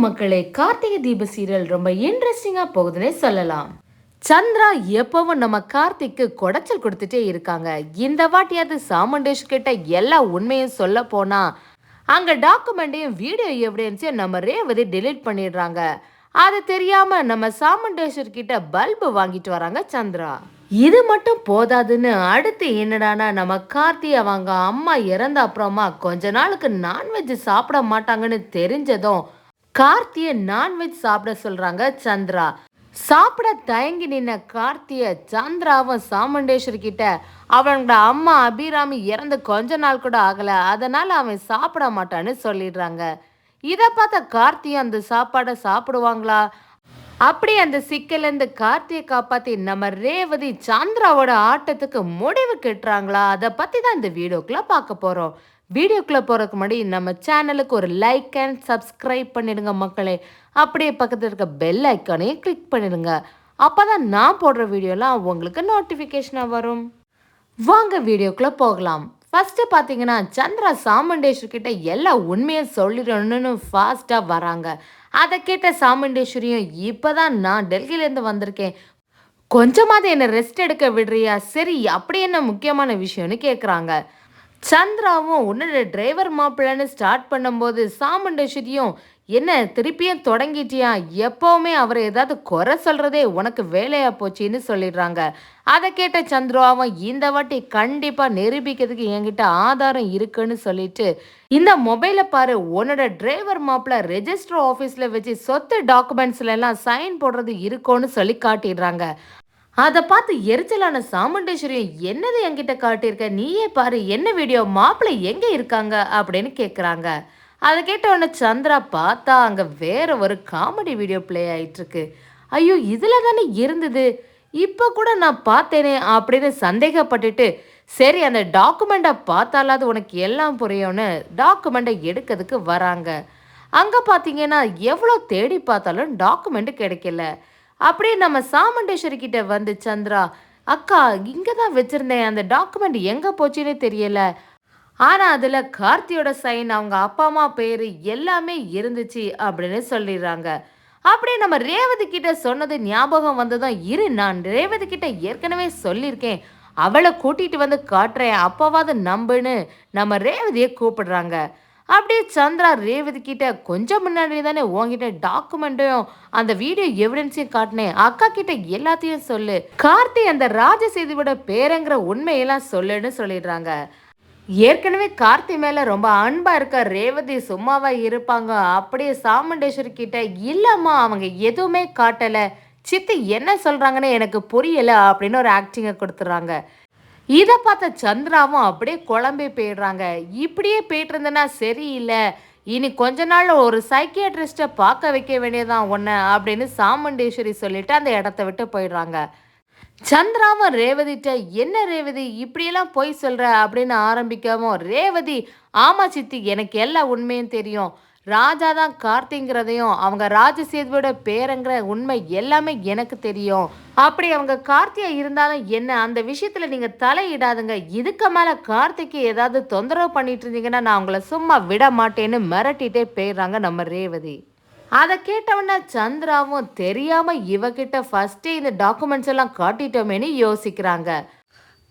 மக்களே, கார்த்திகை தீப சீரியல் ரொம்ப இன்ட்ரெஸ்டிங்கா போகுதுன்னே சொல்லலாம். சந்திரா எப்பவும் நம்ம கார்த்திக்கு குடைச்சல் கொடுத்துட்டே இருக்காங்க. இந்த வாட்டியாவது சாமுண்டேஷ் கிட்ட எல்லா உண்மையும் சொல்ல போனா அங்க டாக்குமெண்டையும் வீடியோ எவிடன்ஸையும் நம்ம ரேவதி டெலீட் பண்ணிடுறாங்க. அது தெரியாம நம்ம சாமுண்டேஸ்வர் கிட்ட பல்பு வாங்கிட்டு வராங்க சந்திரா. இது மட்டும் போதாதுன்னு அடுத்து என்னடானா நம்ம கார்த்தி அவங்க அம்மா இறந்த அப்புறமா கொஞ்ச நாளுக்கு நான்வெஜ் சாப்பிட மாட்டாங்கன்னு தெரிஞ்சதும் கார்த்திய நான்வெஜ் சாப்பிட சொல்றாங்க சந்திரா. சாப்பிட தயங்கி நின்ன கார்த்திய சந்திராவும் சாமுண்டேஸ்வர் கிட்ட அவனோட அம்மா அபிராமி இறந்து கொஞ்ச நாள் கூட ஆகல, அதனால அவன் சாப்பிட மாட்டான்னு சொல்லிடுறாங்க. இதை பார்த்த கார்த்தியும் அந்த சாப்பாடை சாப்பிடுவாங்களா? அப்படி அந்த சிக்கலேருந்து கார்த்தியை காப்பாத்தி நம்ம ரேவதி சந்திராவோட ஆட்டத்துக்கு முடிவு கட்டுறாங்களா? அதை பத்தி தான் இந்த வீடியோக்குள்ள பார்க்க போறோம். வீடியோக்குள்ள போறதுக்கு முன்னாடி நம்ம சேனலுக்கு ஒரு லைக் அண்ட் சப்ஸ்கிரைப் பண்ணிடுங்க மக்களே. அப்படியே பக்கத்தில் இருக்க பெல் ஐக்கானையும் கிளிக் பண்ணிடுங்க. அப்பதான் நான் போடுற வீடியோலாம் உங்களுக்கு நோட்டிஃபிகேஷனாக வரும். வாங்க வீடியோக்குள்ள போகலாம். ஃபர்ஸ்ட் பார்த்தீங்கன்னா சந்திரா சாமுண்டேஸ்வர் கிட்ட எல்லா உண்மையும் சொல்லிடணும்னு ஃபாஸ்ட்டாக வராங்க. அதை கேட்ட சாமுண்டேஸ்வரியும் இப்போதான் நான் டெல்லியிலேருந்து வந்திருக்கேன், கொஞ்சமாவது என்னை ரெஸ்ட் எடுக்க விடுறியா? சரி, அப்படி என்ன முக்கியமான விஷயம்னு கேட்குறாங்க. சந்திராவும் உன்னோட டிரைவர் மாப்பிள்ளன்னு ஸ்டார்ட் பண்ணும்போது சாமுண்டேஸ்வரியும் என்ன திருப்பியும் தொடங்கிட்டியா? எப்பவுமே அவரை ஏதாவது குறை சொல்றதே உனக்கு வேலையா போச்சின்னு சொல்லிடுறாங்க. அதை கேட்ட சந்திராவும் இந்த வாட்டி கண்டிப்பா நிரூபிக்கிறதுக்கு என்கிட்ட ஆதாரம் இருக்குன்னு சொல்லிட்டு இந்த மொபைலை பாரு, உன்னோட டிரைவர் மாப்பிள்ள ரெஜிஸ்டர் ஆஃபீஸில் வச்சு சொத்து டாக்குமெண்ட்ஸ்ல எல்லாம் சைன் போடுறது இருக்கும்னு சொல்லி காட்டிடுறாங்க. அதை பார்த்து எரிச்சலான சாமுண்டேஸ்வரி என்னது என்கிட்ட காட்டியிருக்க, நீயே பாரு என்ன வீடியோ, மாப்பிள்ளை எங்கே இருக்காங்க அப்படின்னு கேட்குறாங்க. அதை கேட்ட உடனே சந்திரா பார்த்தா அங்கே வேற ஒரு காமெடி வீடியோ பிளே ஆயிட்டு இருக்கு. ஐயோ, இதில் தானே இருந்தது, இப்போ கூட நான் பார்த்தேனே அப்படின்னு சந்தேகப்பட்டுட்டு சரி அந்த டாக்குமெண்ட்டை பார்த்தாலாவது உனக்கு எல்லாம் புரியும்னு டாக்குமெண்ட்டை எடுக்கிறதுக்கு வராங்க. அங்கே பார்த்தீங்கன்னா எவ்வளோ தேடி பார்த்தாலும் டாக்குமெண்ட் கிடைக்கல. அப்படியே நம்ம சாமுண்டேஸ்வரி கிட்ட வந்து சந்திரா, அக்கா இங்கே தான் வச்சிருந்தேன், அந்த டாக்குமெண்ட் எங்கே போச்சுன்னு தெரியல, ஆனால் அதில் கார்த்தியோட சைன் அவங்க அப்பா அம்மா பேர் எல்லாமே இருந்துச்சு அப்படின்னு சொல்லிடுறாங்க. அப்படியே நம்ம ரேவதி கிட்ட சொன்னது ஞாபகம் வந்ததும் இரு, நான் ரேவதி கிட்ட ஏற்கனவே சொல்லியிருக்கேன், அவளை கூட்டிட்டு வந்து காட்டுறேன், அப்பவாவது நம்புன்னு நம்ம ரேவதியை கூப்பிடுறாங்க. அப்படியே சந்திரா ரேவதி கிட்ட கொஞ்சம் முன்னாடி தானே உங்ககிட்ட டாக்குமெண்ட்டையும் அந்த வீடியோ எவிடன்ஸையும் காட்டினேன், அக்கா கிட்ட எல்லாத்தையும் சொல்லு, கார்த்தி அந்த ராஜசேதுவோட பேரங்கிற உண்மையெல்லாம் சொல்லுன்னு சொல்லிடுறாங்க. ஏற்கனவே கார்த்தி மேல ரொம்ப அன்பா இருக்க ரேவதி சும்மாவா இருப்பாங்க? அப்படியே சாமுண்டேஸ்வரி கிட்ட இல்லம்மா அவங்க எதுவுமே காட்டல, சித்தி என்ன சொல்றாங்கன்னு எனக்கு புரியல அப்படின்னு ஒரு ஆக்டிங்கை கொடுத்துறாங்க. இதை பார்த்த சந்திராவும் அப்படியே குழம்பி போயிடுறாங்க. இப்படியே போயிட்டு இருந்தேன்னா சரியில்லை, இனி கொஞ்ச நாள் ஒரு சைக்கியாட்ரிஸ்ட்டை பார்க்க வைக்க வேண்டியதான் ஒன்று அப்படின்னு சாமுண்டேஸ்வரி சொல்லிட்டு அந்த இடத்த விட்டு போயிடுறாங்க. சந்திராவும் ரேவதிட்ட என்ன ரேவதி இப்படியெல்லாம் பொய் சொல்ற அப்படின்னு ஆரம்பிக்காம ரேவதி, ஆமா சித்தி எனக்கு எல்லா உண்மையும் தெரியும், ராஜா தான் கார்த்திங்கிறதையும் அவங்க ராஜசேதுவோட பேரங்கிற உண்மை எல்லாமே எனக்கு தெரியும், அப்படி அவங்க கார்த்தியா இருந்தாலும் என்ன அந்த விஷயத்துல நீங்க தலையிடாதுங்க, இதுக்கு மேல கார்த்திக்கு ஏதாவது தொந்தரவு பண்ணிட்டு இருந்தீங்கன்னா நான் உங்களை சும்மா விட மாட்டேன்னு மிரட்டிட்டே போயிடுறாங்க நம்ம ரேவதி. அதை கேட்டவன சந்திராவும் தெரியாம இவகிட்ட ஃபர்ஸ்டே இந்த டாக்குமெண்ட்ஸ் எல்லாம் காட்டிட்டோமேனு யோசிக்கிறாங்க.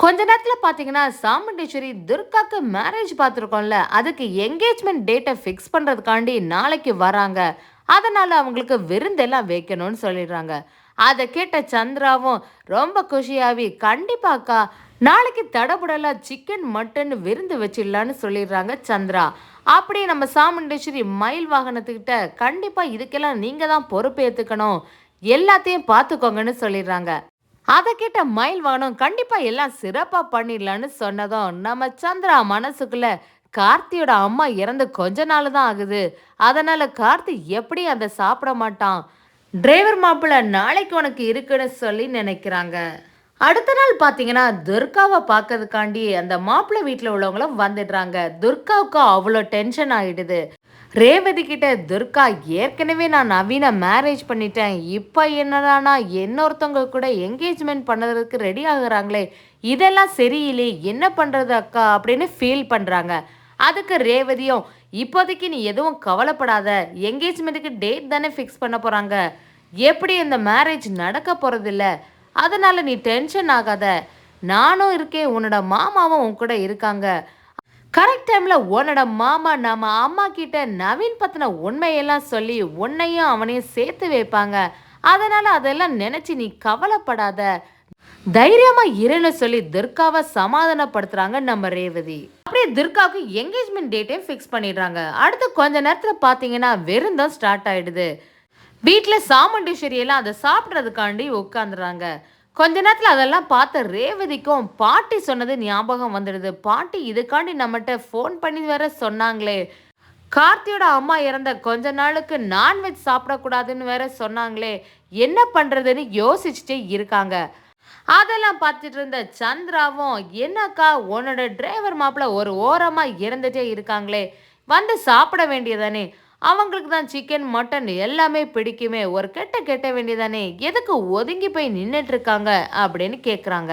கொஞ்ச நேரத்தில் பார்த்தீங்கன்னா சாமுண்டேஸ்வரி துர்காக்கு மேரேஜ் பார்த்துருக்கோம்ல, அதுக்கு என்கேஜ்மெண்ட் டேட்டை ஃபிக்ஸ் பண்ணுறதுக்காண்டி நாளைக்கு வராங்க, அதனால் அவங்களுக்கு விருந்தெல்லாம் வைக்கணும்னு சொல்லிடுறாங்க. அதை கேட்ட சந்திராவும் ரொம்ப குஷியாகி கண்டிப்பாக்கா நாளைக்கு தடபுடலாம் சிக்கன் மட்டன் விருந்து வச்சிடலான்னு சொல்லிடுறாங்க சந்திரா. அப்படி நம்ம சாமுண்டேஸ்வரி மயில் வாகனத்துக்கிட்ட கண்டிப்பாக இதுக்கெல்லாம் நீங்கள் தான் பொறுப்பேற்றுக்கணும், எல்லாத்தையும் பார்த்துக்கோங்கன்னு சொல்லிடுறாங்க. அதை கேட்ட மயில் வாகனம் கண்டிப்பாக எல்லாம் சிறப்பாக பண்ணிடலான்னு சொன்னதும் நம்ம சந்திரா மனசுக்குள்ள கார்த்தியோட அம்மா இறந்து கொஞ்ச நாள் தான் ஆகுது, அதனால் கார்த்தி எப்படி அதை சாப்பிட மாட்டான், டிரைவர் மாப்பிள்ள நாளைக்கு உனக்கு இருக்குன்னு சொல்லி நினைக்கிறாங்க. அடுத்த நாள் பார்த்தீங்கன்னா துர்காவை பார்க்கறதுக்காண்டி அந்த மாப்பிள்ளை வீட்டில் உள்ளவங்களும் வந்துடுறாங்க. துர்காவுக்கு அவ்வளோ டென்ஷன் ஆகிடுது. ரேவதி கிட்ட துர்கா ஏற்கனவே நான் நவீன மேரேஜ் பண்ணிட்டேன், இப்போ என்னடானா இன்னொருத்தவங்க கூட என்கேஜ்மெண்ட் பண்ணுறதுக்கு ரெடி ஆகுறாங்களே, இதெல்லாம் சரியில்லை, என்ன பண்ணுறது அக்கா அப்படின்னு ஃபீல் பண்ணுறாங்க. அதுக்கு ரேவதியும், இப்போதைக்கு நீ எதுவும் கவலைப்படாத, என்கேஜ்மெண்ட்டுக்கு டேட் தானே ஃபிக்ஸ் பண்ண போறாங்க, எப்படி இந்த மேரேஜ் நடக்க போறதில்ல, அதனால நீ டென்ஷன் ஆகாத, நானும் இருக்கேன், உன்னோட மாமாவும் உன் கூட இருக்காங்க, கரெக்ட் டைம்ல உன்னோட மாமா நம்ம அம்மா கிட்ட நவீன் பத்தின உண்மையெல்லாம் சொல்லி உன்னையும் அவனையும் சேர்த்து வைப்பாங்க, அதனால அதெல்லாம் நினைச்சு நீ கவலைப்படாத, தைரியமா இருன்னு சொல்லி துர்காவை சமாதானப்படுத்துறாங்க நம்ம ரேவதி. அப்படியே துர்காவுக்கு என்கேஜ்மெண்ட் டேட்டையும் ஃபிக்ஸ் பண்ணிடுறாங்க. அடுத்து கொஞ்ச நேரத்துல பாத்தீங்கன்னா விருந்தம் ஸ்டார்ட் ஆயிடுது. வீட்டுல சாமுண்டீஸ்வரி எல்லாம் அதை சாப்பிட்றதுக்காண்டி உட்காந்துறாங்க. கொஞ்ச நேரத்துல அதெல்லாம் பார்த்த ரேவதிக்கும் பாட்டி சொன்னது ஞாபகம் வந்துடுது. பாட்டி இதுக்காண்டி நம்மகிட்ட ஃபோன் பண்ணி வேற சொன்னாங்களே, கார்த்தியோட அம்மா இறந்த கொஞ்ச நாளுக்கு நான்வெஜ் சாப்பிடக்கூடாதுன்னு வேற சொன்னாங்களே, என்ன பண்றதுன்னு யோசிச்சுட்டே இருக்காங்க. அதெல்லாம் பார்த்துட்டு இருந்த சந்திராவும், என்னக்கா உன்னோட டிரைவர் மாப்பிள்ள ஒரு ஓரமா இறந்துட்டே இருக்காங்களே, வந்து சாப்பிட வேண்டியதானே, அவங்களுக்கு தான் சிக்கன் மட்டன் எல்லாமே பிடிக்குமே, ஒரு கெட்ட கெட்ட வேண்டியதானே, எதுக்கு ஒதுங்கி போய் நின்றுட்டு இருக்காங்க அப்படின்னு கேட்குறாங்க.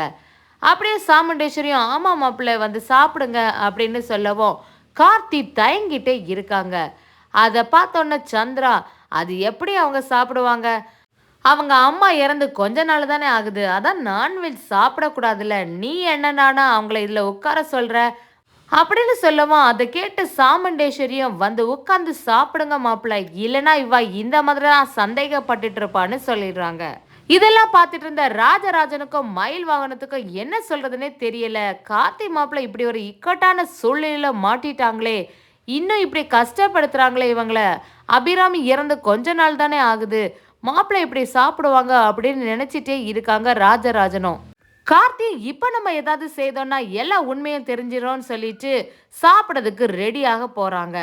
அப்படியே சாமுண்டேஸ்வரியும், ஆமா மாப்பிள்ள வந்து சாப்பிடுங்க அப்படின்னு சொல்லவும் கார்த்தி தயங்கிட்டே இருக்காங்க. அதை பார்த்தோன்ன சந்திரா, அது எப்படி அவங்க சாப்பிடுவாங்க, அவங்க அம்மா இறந்து கொஞ்ச நாள் தானே ஆகுது, அதான் நான்வெஜ் சாப்பிடக்கூடாதுல்ல, நீ என்னன்னா அவங்கள இதில் உட்கார சொல்ற அப்படின்னு சொல்லவும் அதை கேட்டு சாமுண்டேஸ்வரியும், வந்து உட்காந்து சாப்பிடுங்க மாப்பிள்ள, இல்லைன்னா இவ இந்த மாதிரி தான் சந்தேகப்பட்டுட்டு இருப்பான்னு சொல்லிடுறாங்க. இதெல்லாம் பார்த்துட்டு இருந்த ராஜராஜனுக்கும் மயில் வாகனத்துக்கும் என்ன சொல்றதுன்னே தெரியல. கார்த்தி மாப்பிள்ள இப்படி ஒரு இக்கட்டான சூழ்நிலையில மாட்டிட்டாங்களே, இன்னும் இப்படி கஷ்டப்படுத்துறாங்களே இவங்கள, அபிராமி இறந்து கொஞ்ச நாள் தானே ஆகுது, மாப்பிள்ளை இப்படி சாப்பிடுவாங்க அப்படின்னு நினைச்சிட்டே இருக்காங்க ராஜராஜனும். கார்த்தி இப்ப நம்ம ஏதாவது செய்தோம்னா எல்லா உண்மையும் தெரிஞ்சிடும்னு சொல்லிட்டு சாப்பிடறதுக்கு ரெடியாக போறாங்க.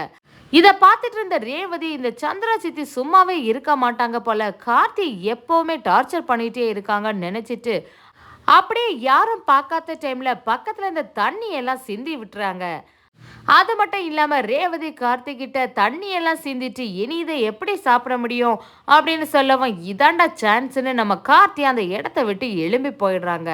இத பார்த்துட்டு இருந்த ரேவதி, இந்த சந்திரா சித்தி சும்மாவே இருக்க மாட்டாங்க போல, கார்த்தி எப்பவுமே டார்ச்சர் பண்ணிட்டே இருக்காங்கன்னு நினைச்சிட்டு அப்படியே யாரும் பார்க்காத டைம்ல பக்கத்துல இந்த தண்ணி எல்லாம் சிந்தி விட்டுறாங்க. அது மட்டும் இல்லாம ரேவதி கார்த்தி கிட்ட தண்ணி எல்லாம் சிந்திட்டு இனி இதை எப்படி சாப்பிட முடியும் அப்படின்னு சொல்லவும், இதாண்டா சான்ஸ்ன்னு நம்ம கார்த்தி அந்த இடத்த விட்டு எழும்பி போயிடுறாங்க.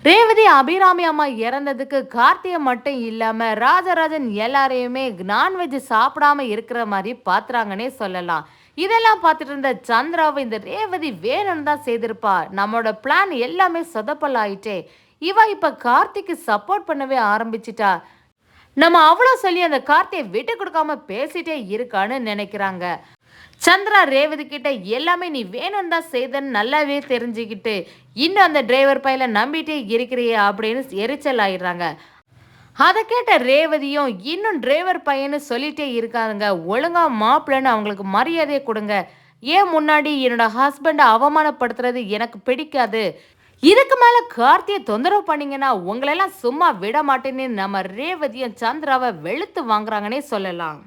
ரேவதி அபிராமி அம்மா இறந்ததுக்கு கார்த்தியை மட்டும் இல்லாம ராஜராஜன் எல்லாரையுமே நான்வெஜ் சாப்பிடாம இருக்கிற மாதிரி பாத்துறாங்கன்னே சொல்லலாம். இதெல்லாம் பார்த்துட்டு இருந்த சந்திராவை, இந்த ரேவதி வேணும்னு தான் செய்திருப்பா, நம்மளோட பிளான் எல்லாமே சொதப்பல் ஆயிட்டே, இவ இப்ப கார்த்திக்கு சப்போர்ட் பண்ணவே ஆரம்பிச்சிட்டா, நம்ம அவ்வளோ சொல்லி அந்த கார்த்தியை விட்டு கொடுக்காம பேசிட்டே இருக்கான்னு நினைக்கிறாங்க. சந்திரா ரேவதி கிட்ட எல்லாமே நீ வேணும் தான் செய்தன்னு நல்லாவே தெரிஞ்சுக்கிட்டு இன்னும் அந்த டிரைவர் பையில நம்பிட்டே இருக்கிறியே அப்படின்னு எரிச்சல் ஆயிடுறாங்க. அதை கேட்ட ரேவதியும், இன்னும் டிரைவர் பையன்னு சொல்லிட்டே இருக்காங்க, ஒழுங்கா மாப்பிள்ளன்னு அவங்களுக்கு மரியாதையை கொடுங்க, ஏன் முன்னாடி என்னோட ஹஸ்பண்டை அவமானப்படுத்துறது எனக்கு பிடிக்காது, இதுக்கு மேல கார்த்தியை தொந்தரவு பண்ணீங்கன்னா உங்களெல்லாம் சும்மா விட மாட்டேன்னு நம்ம ரேவதியும் சந்திராவை வெளுத்து வாங்குறாங்கன்னே சொல்லலாம்.